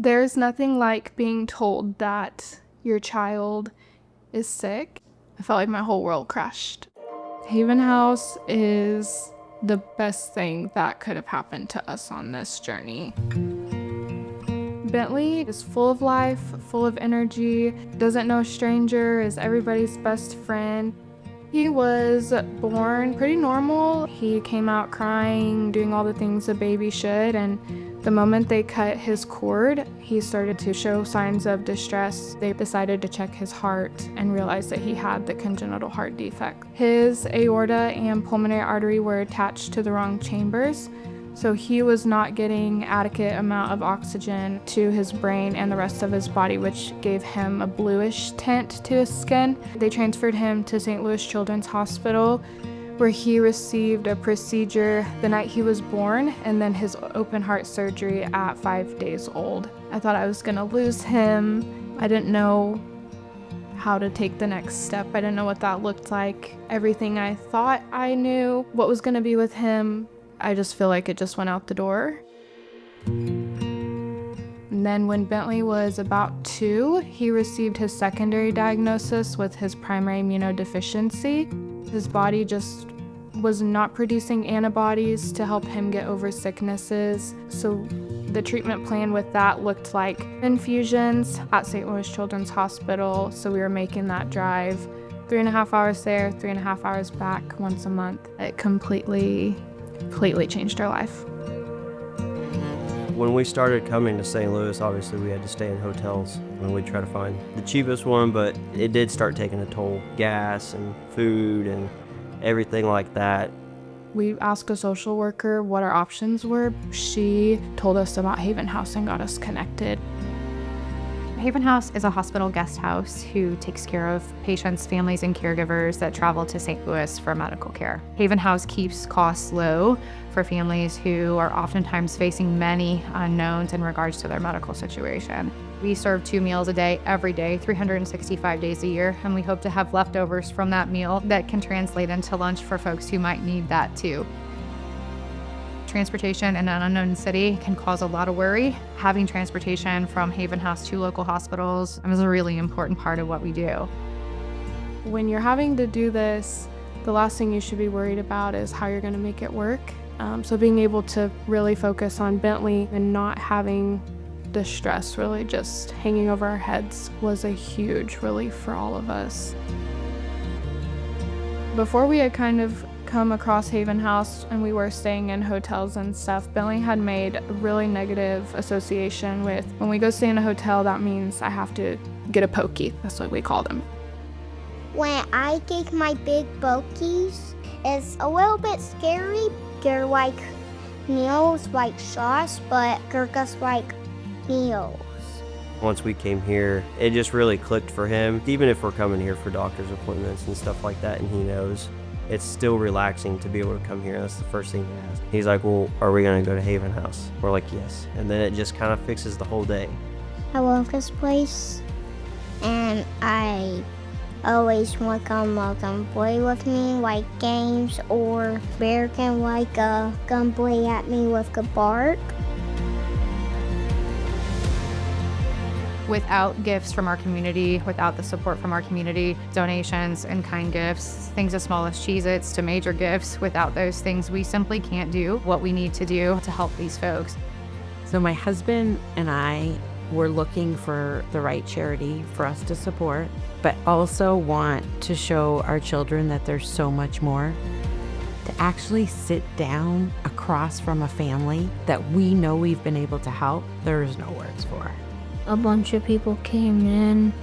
There's nothing like being told that your child is sick. I felt like my whole world crashed. HavenHouse is the best thing that could have happened to us on this journey. Bentlee is full of life, full of energy, doesn't know a stranger, is everybody's best friend. He was born pretty normal. He came out crying, doing all the things a baby should, and the moment they cut his cord, he started to show signs of distress. They decided to check his heart and realized that he had the congenital heart defect. His aorta and pulmonary artery were attached to the wrong chambers, so he was not getting adequate amount of oxygen to his brain and the rest of his body, which gave him a bluish tint to his skin. They transferred him to St. Louis Children's Hospital, where he received a procedure the night he was born, and then his open heart surgery at 5 days old. I thought I was gonna lose him. I didn't know how to take the next step. I didn't know what that looked like. Everything I thought I knew what was gonna be with him, I just feel like it just went out the door. And then when Bentlee was about 2, he received his secondary diagnosis with his primary immunodeficiency. His body just was not producing antibodies to help him get over sicknesses. So the treatment plan with that looked like infusions at St. Louis Children's Hospital. So we were making that drive 3.5 hours there, 3.5 hours back once a month. It completely changed our life. When we started coming to St. Louis, obviously we had to stay in hotels when we try to find the cheapest one, but it did start taking a toll. Gas and food and everything like that. We asked a social worker what our options were. She told us about HavenHouse and got us connected. HavenHouse is a hospital guest house who takes care of patients, families, and caregivers that travel to St. Louis for medical care. HavenHouse keeps costs low for families who are oftentimes facing many unknowns in regards to their medical situation. We serve 2 meals a day, every day, 365 days a year, and we hope to have leftovers from that meal that can translate into lunch for folks who might need that too. Transportation in an unknown city can cause a lot of worry. Having transportation from HavenHouse to local hospitals is a really important part of what we do. When you're having to do this, the last thing you should be worried about is how you're going to make it work. So being able to really focus on Bentlee and not having the stress really just hanging over our heads was a huge relief for all of us. Before we had kind of come across HavenHouse and we were staying in hotels and stuff, Bentlee had made a really negative association with, when we go stay in a hotel, that means I have to get a pokey. That's what we call them. When I take my big pokies, it's a little bit scary. They're like needles, like shots, but they're just like needles. Once we came here, it just really clicked for him. Even if we're coming here for doctor's appointments and stuff like that, and he knows, it's still relaxing to be able to come here. That's the first thing he asks. He's like, well, are we gonna go to HavenHouse? We're like, yes. And then it just kind of fixes the whole day. I love this place, and I always want to come play with me, like games, or Bear can come play at me with the bark. Without gifts from our community, without the support from our community, donations and kind gifts, things as small as Cheez-Its to major gifts, without those things, we simply can't do what we need to do to help these folks. So my husband and I were looking for the right charity for us to support, but also want to show our children that there's so much more. To actually sit down across from a family that we know we've been able to help, there is no words for. A bunch of people came in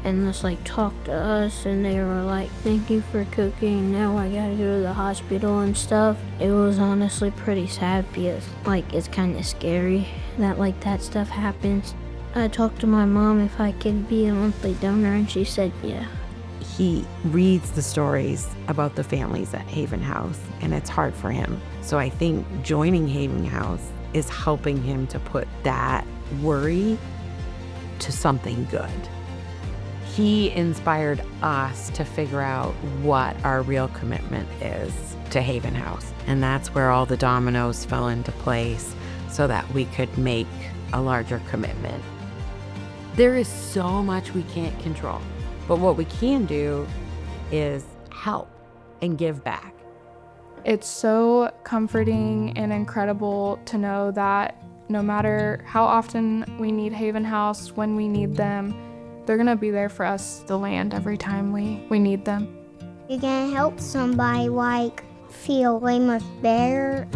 and just talked to us, and they were like, thank you for cooking, now I gotta go to the hospital and stuff. It was honestly pretty sad because it's kind of scary that that stuff happens. I talked to my mom if I could be a monthly donor, and she said yeah. He reads the stories about the families at HavenHouse, and it's hard for him. So I think joining HavenHouse is helping him to put that worry to something good. He inspired us to figure out what our real commitment is to HavenHouse. And that's where all the dominoes fell into place so that we could make a larger commitment. There is so much we can't control, but what we can do is help and give back. It's so comforting and incredible to know that no matter how often we need Haven House, when we need them, they're gonna be there for us, the land, every time we need them. You can help somebody like feel way much better.